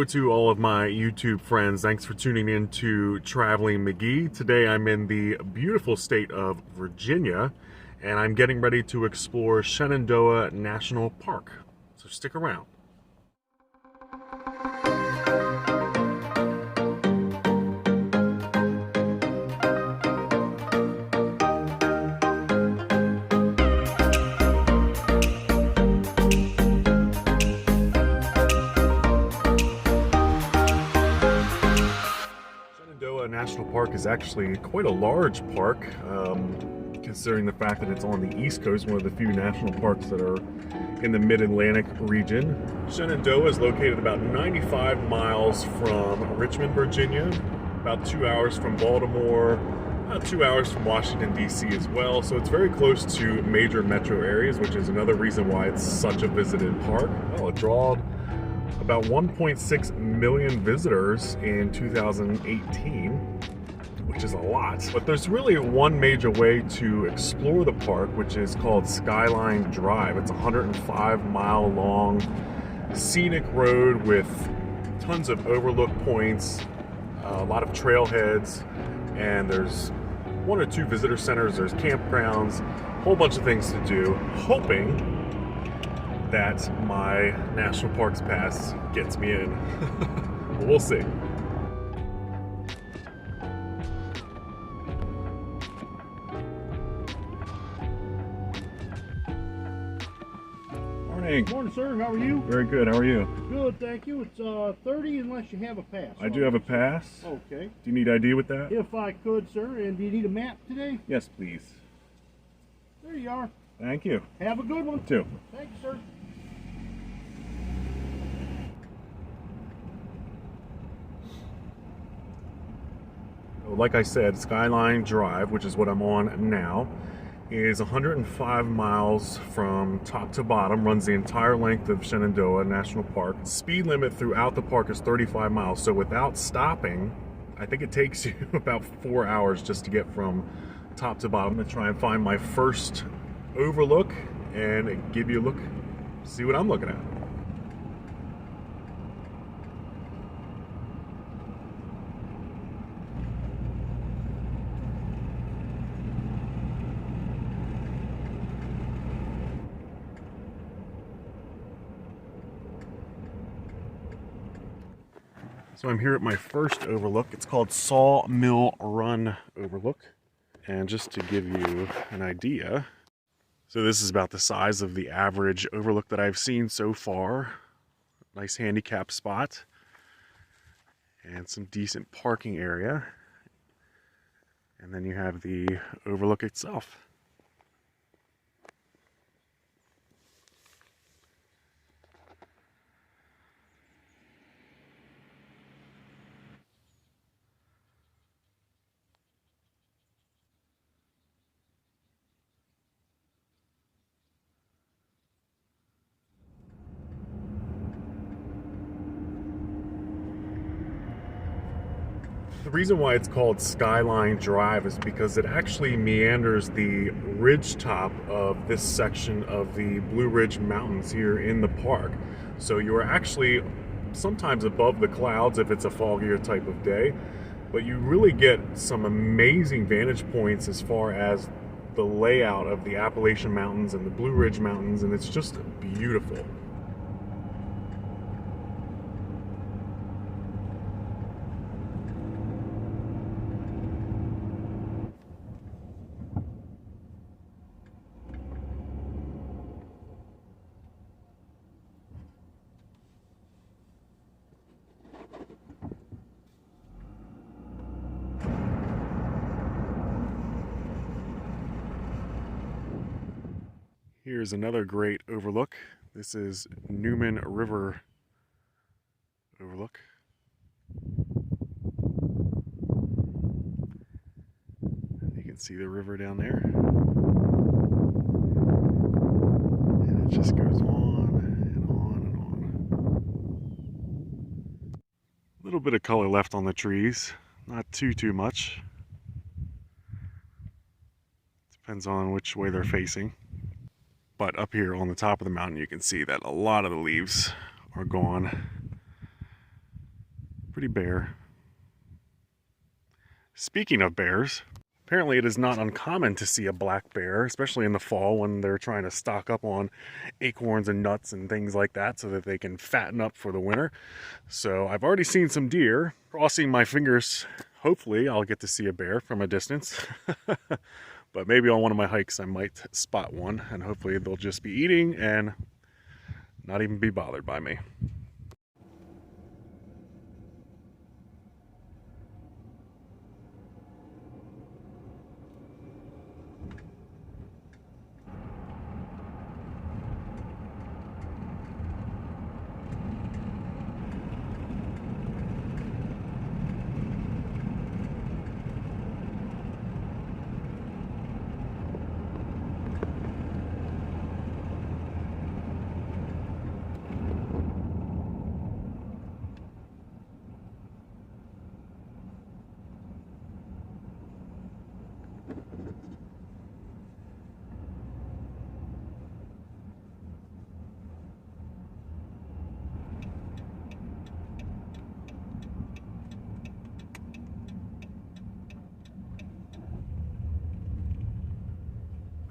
Hello to all of my YouTube friends. Thanks for tuning in to Traveling McGee. Today I'm in the beautiful state of Virginia and I'm getting ready to explore Shenandoah National Park. So stick around. Shenandoah National Park is actually quite a large park, considering the fact that it's on the East Coast, one of the few national parks that are in the Mid-Atlantic region. Shenandoah is located about 95 miles from Richmond, Virginia, about 2 hours from Baltimore, about 2 hours from Washington, D.C. as well. So it's very close to major metro areas, which is another reason why it's such a visited park. Well, it drawed about 1.6 million visitors in 2018, which is a lot. But there's really one major way to explore the park, which is called Skyline Drive. It's a 105-mile long scenic road with tons of overlook points, a lot of trailheads, and there's one or two visitor centers, there's campgrounds, a whole bunch of things to do, hoping that my National Parks Pass gets me in. We'll see. Morning. Morning, sir. How are you? Very good. How are you? Good, thank you. It's 30 unless you have a pass. I do have a pass. Okay. Do you need ID with that? If I could, sir. And do you need a map today? Yes, please. There you are. Thank you. Have a good one. Too. Thank you, sir. Like I said, Skyline Drive, which is what I'm on now, is 105 miles from top to bottom, runs the entire length of Shenandoah National Park. Speed limit throughout the park is 35 miles, so without stopping, I think it takes you about 4 hours just to get from top to bottom. I'm gonna try and find my first overlook and give you a look, see what I'm looking at. So I'm here at my first overlook. It's called Sawmill Run Overlook. And just to give you an idea, so this is about the size of the average overlook that I've seen so far. Nice handicap spot. And some decent parking area. And then you have the overlook itself. The reason why it's called Skyline Drive is because it actually meanders the ridge top of this section of the Blue Ridge Mountains here in the park. So you are actually sometimes above the clouds if it's a foggier type of day, but you really get some amazing vantage points as far as the layout of the Appalachian Mountains and the Blue Ridge Mountains, and it's just beautiful. Here's another great overlook. This is Newman River overlook. You can see the river down there. And it just goes on and on and on. A little bit of color left on the trees, not too much. Depends on which way they're facing. But up here on the top of the mountain, you can see that a lot of the leaves are gone. pretty bare. Speaking of bears, apparently it is not uncommon to see a black bear, especially in the fall when they're trying to stock up on acorns and nuts and things like that so that they can fatten up for the winter. So I've already seen some deer. Crossing my fingers, hopefully I'll get to see a bear from a distance. But maybe on one of my hikes I might spot one, and hopefully they'll just be eating and not even be bothered by me.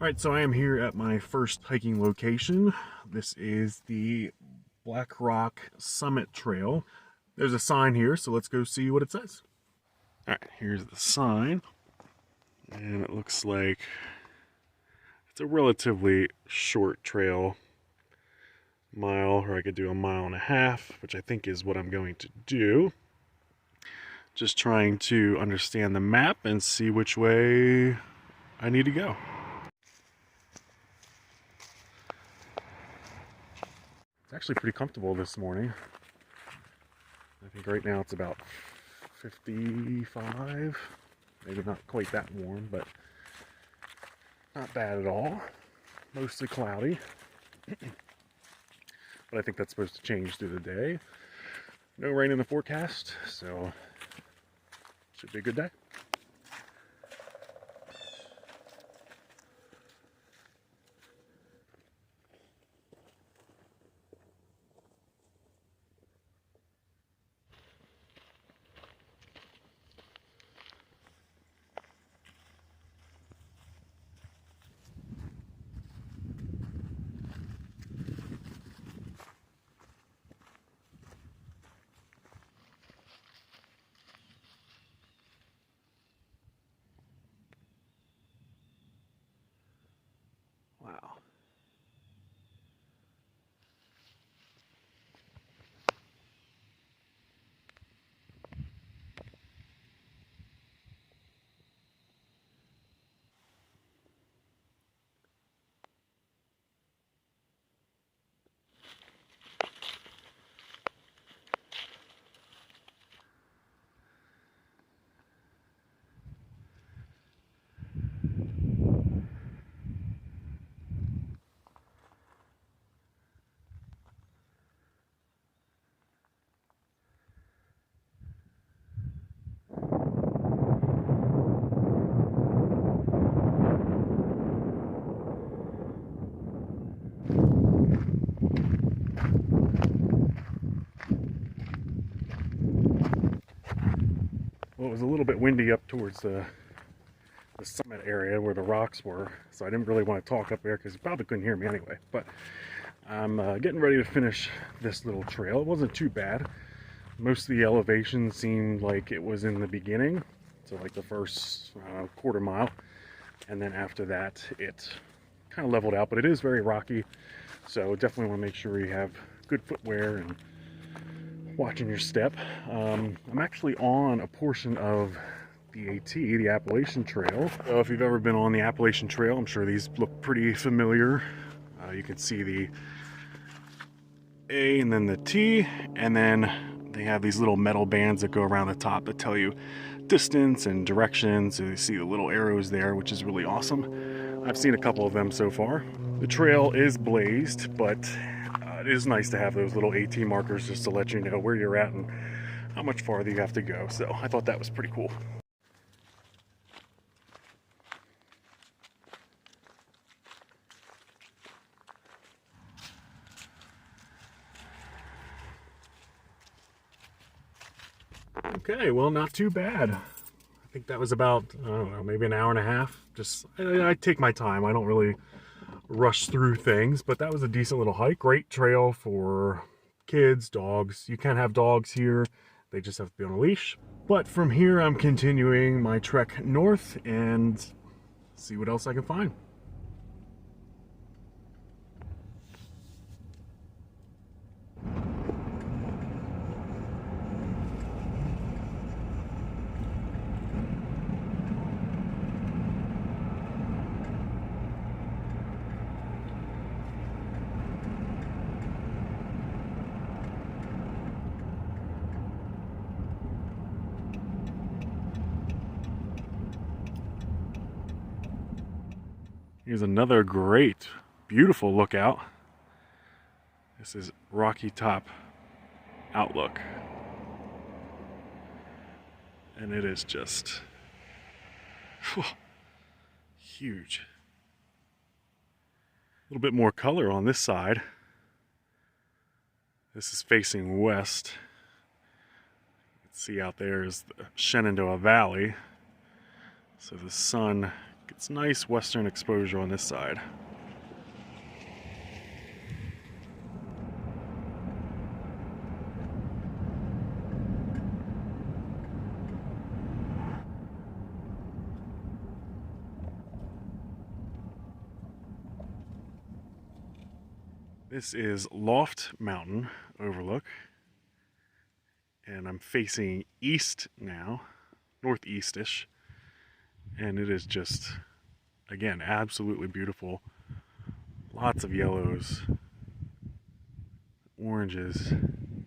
All right, so I am here at my first hiking location. This is the Black Rock Summit Trail. There's a sign here, so let's go see what it says. All right, here's the sign. And it looks like it's a relatively short trail. Mile, or I could do a mile and a half, which I think is what I'm going to do. Just trying to understand the map and see which way I need to go. It's actually pretty comfortable this morning. I think right now it's about 55. Maybe not quite that warm, but not bad at all. Mostly cloudy. But I think that's supposed to change through the day. No rain in the forecast, so should be a good day. Wow. Well, it was a little bit windy up towards the summit area where the rocks were, so I didn't really want to talk up there because you probably couldn't hear me anyway. But I'm getting ready to finish this little trail. It wasn't too bad. Most of the elevation seemed like it was in the beginning, so like the first quarter mile, and then after that it kind of leveled out, but it is very rocky, so definitely want to make sure you have good footwear and watching your step. I'm actually on a portion of the AT, the Appalachian Trail. So if you've ever been on the Appalachian Trail, I'm sure these look pretty familiar. You can see the A and then the T, and then they have these little metal bands that go around the top that tell you distance and direction. So you see the little arrows there, which is really awesome. I've seen a couple of them so far. The trail is blazed, but it is nice to have those little AT markers just to let you know where you're at and how much farther you have to go. So I thought that was pretty cool. Okay, well, not too bad. I think that was about, I don't know, maybe an hour and a half. Just, I take my time. I don't really rush through things, but that was a decent little hike. Great trail for kids, dogs. You can have dogs here. They just have to be on a leash. But from here, I'm continuing my trek north and see what else I can find. Here's another great, beautiful lookout. This is Rocky Top Outlook. And it is just huge. A little bit more color on this side. This is facing west. You can see out there is the Shenandoah Valley. So the sun gets nice western exposure on this side. This is Loft Mountain Overlook, and I'm facing east now, northeast-ish, and it is just, again, absolutely beautiful. Lots of yellows, oranges, and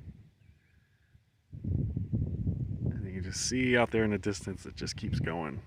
you can just see out there in the distance it just keeps going.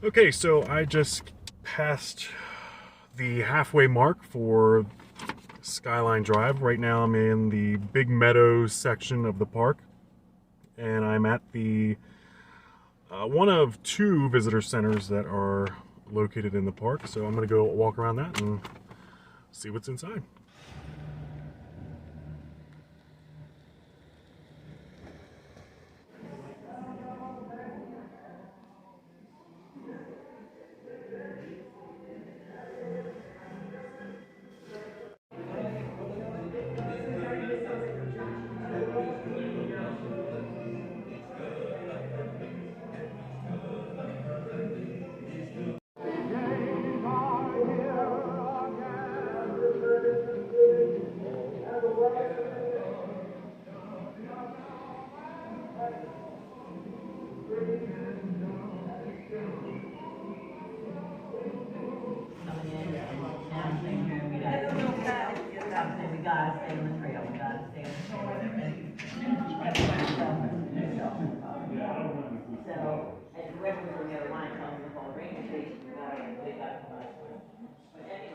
Okay, so I just passed the halfway mark for Skyline Drive. Right now I'm in the Big Meadows section of the park, and I'm at the one of two visitor centers that are located in the park. So I'm going to go walk around that and see what's inside.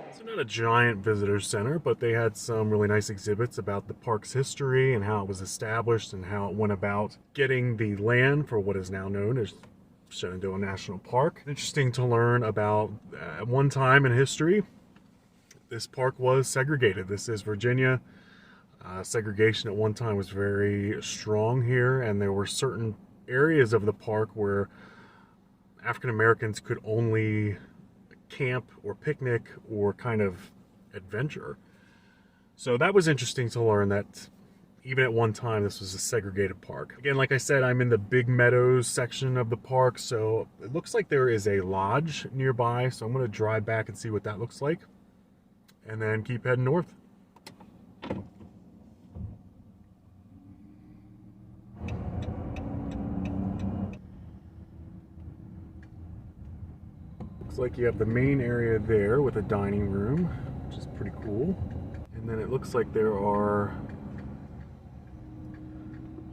It's not a giant visitor center, but they had some really nice exhibits about the park's history and how it was established and how it went about getting the land for what is now known as Shenandoah National Park. Interesting to learn about at one time in history, this park was segregated. This is Virginia. Segregation at one time was very strong here, and there were certain areas of the park where African Americans could only camp or picnic or kind of adventure. So that was interesting to learn that even at one time this was a segregated park. Again, like I said, I'm in the Big Meadows section of the park, so it looks like there is a lodge nearby, so I'm going to drive back and see what that looks like, and then keep heading north. Looks like you have the main area there with a dining room, which is pretty cool. And then it looks like there are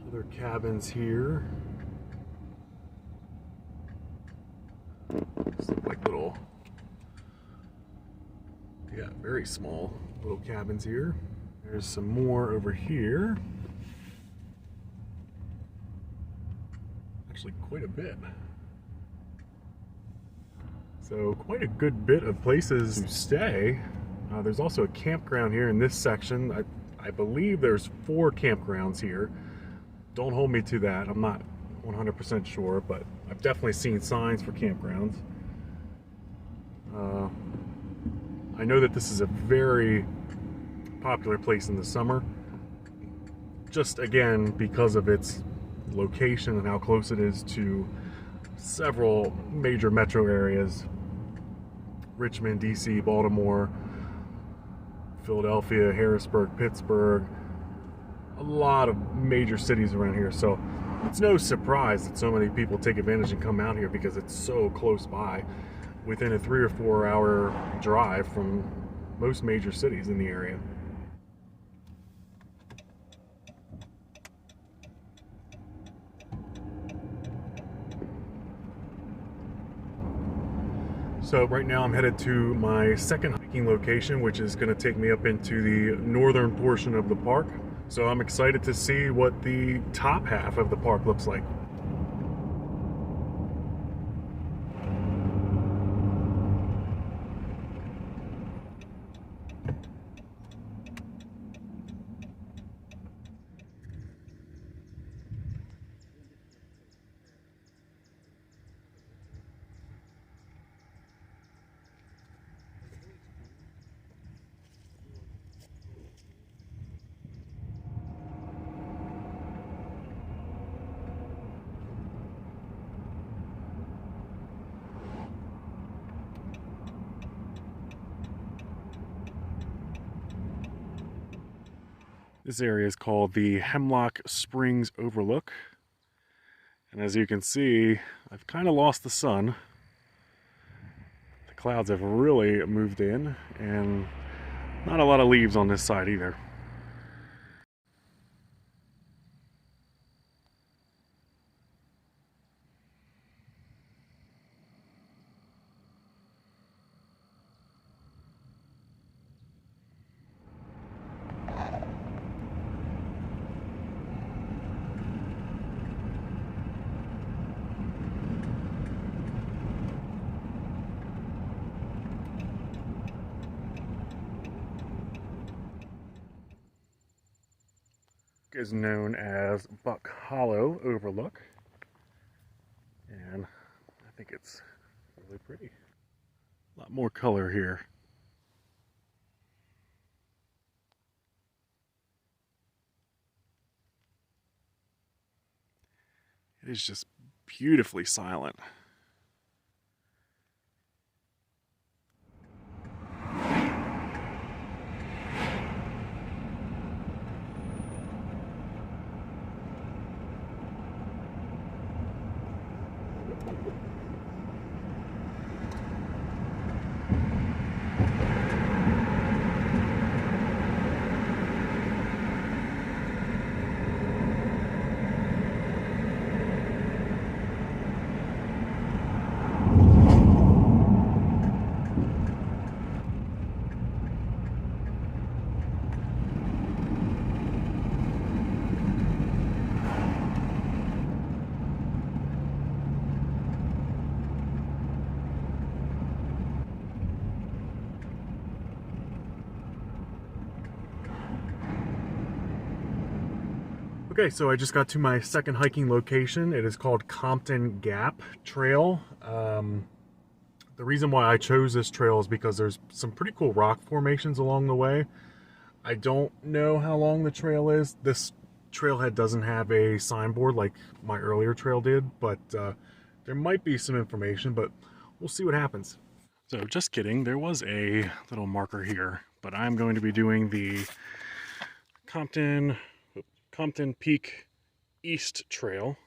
other cabins here. These look like little, yeah, very small little cabins here. There's some more over here. Actually, quite a bit. So quite a good bit of places to stay. There's also a campground here in this section. I believe there's 4 campgrounds here. Don't hold me to that. I'm not 100% sure, but I've definitely seen signs for campgrounds. I know that this is a very popular place in the summer. Just again, because of its location and how close it is to several major metro areas. Richmond, DC, Baltimore, Philadelphia, Harrisburg, Pittsburgh, a lot of major cities around here. So it's no surprise that so many people take advantage and come out here because it's so close by, within a 3 or 4 hour drive from most major cities in the area. So right now I'm headed to my second hiking location, which is going to take me up into the northern portion of the park. So I'm excited to see what the top half of the park looks like. This area is called the Hemlock Springs Overlook. And as you can see, I've kind of lost the sun. The clouds have really moved in, and not a lot of leaves on this side either. Is known as Buck Hollow Overlook, and I think it's really pretty. A lot more color here. It is just beautifully silent. Okay, so I just got to my second hiking location. It is called Compton Gap Trail. The reason why I chose this trail is because there's some pretty cool rock formations along the way. I don't know how long the trail is. This trailhead doesn't have a signboard like my earlier trail did, but there might be some information, but we'll see what happens. So just kidding, there was a little marker here, but I'm going to be doing the Compton Peak East Trail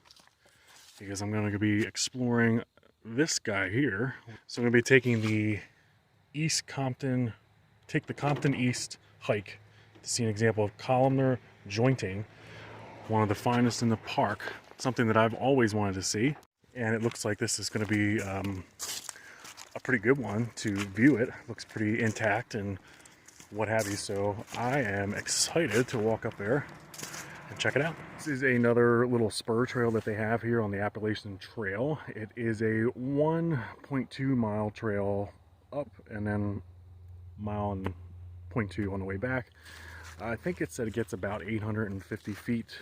because I'm going to be exploring this guy here. So I'm going to be taking the Compton East hike to see an example of columnar jointing, one of the finest in the park, something that I've always wanted to see. And it looks like this is going to be a pretty good one to view. It looks pretty intact and what have you, so I am excited to walk up there and check it out. This is another little spur trail that they have here on the Appalachian Trail. It is a 1.2 mile trail up and then mile and 0.2 on the way back. I think it said it gets about 850 feet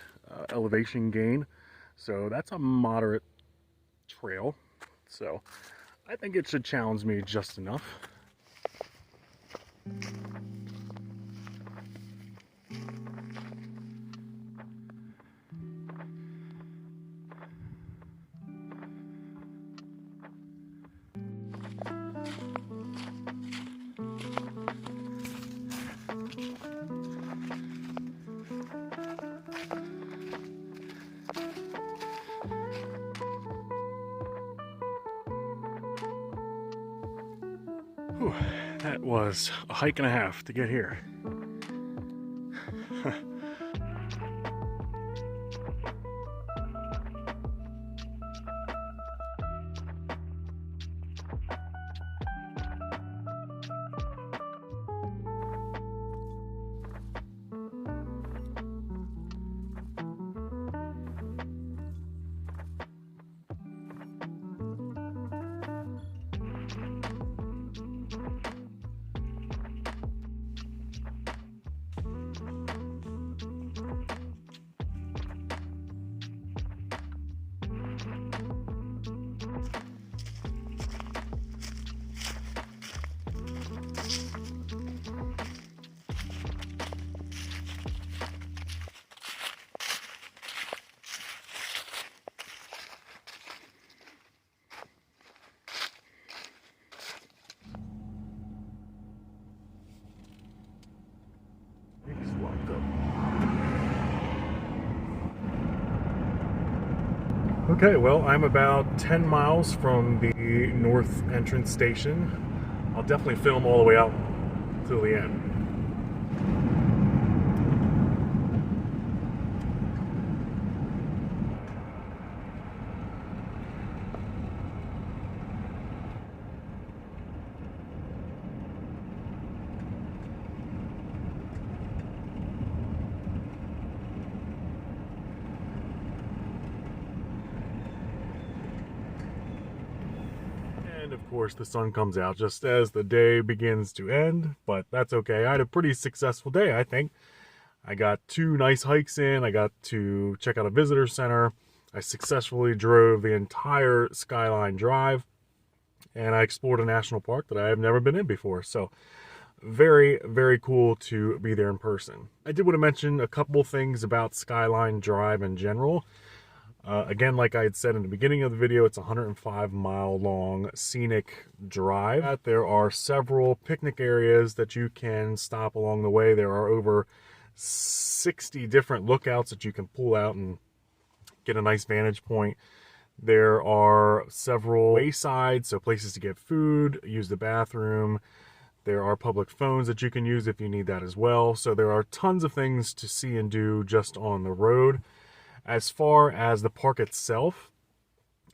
elevation gain, so that's a moderate trail. So I think it should challenge me just enough. Whew, that was a hike and a half to get here. Okay, well, I'm about 10 miles from the north entrance station. I'll definitely film all the way out till the end. And of course the sun comes out just as the day begins to end, but that's okay. I had a pretty successful day, I think. I got 2 nice hikes in. I got to check out a visitor center. I successfully drove the entire Skyline Drive, and I explored a national park that I have never been in before. So very, very cool to be there in person. I did want to mention a couple things about Skyline Drive in general. Again, like I had said in the beginning of the video, it's a 105-mile long scenic drive. There are several picnic areas that you can stop along the way. There are over 60 different lookouts that you can pull out and get a nice vantage point. There are several waysides, so places to get food, use the bathroom. There are public phones that you can use if you need that as well. So there are tons of things to see and do just on the road. As far as the park itself,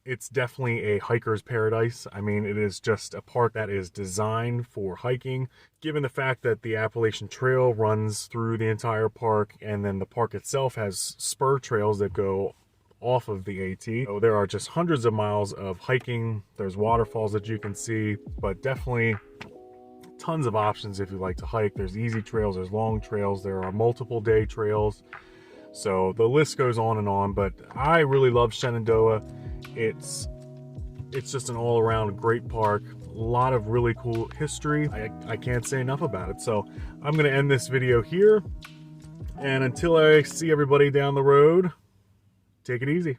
it's definitely a hiker's paradise. I mean, it is just a park that is designed for hiking. Given the fact that the Appalachian Trail runs through the entire park, and then the park itself has spur trails that go off of the AT. So there are just hundreds of miles of hiking. There's waterfalls that you can see, but definitely tons of options if you like to hike. There's easy trails, there's long trails, there are multiple day trails. So the list goes on, but I really love Shenandoah. It's just an all-around great park. lot of really cool history. I can't say enough about it. So I'm going to end this video here. And until I see everybody down the road, take it easy.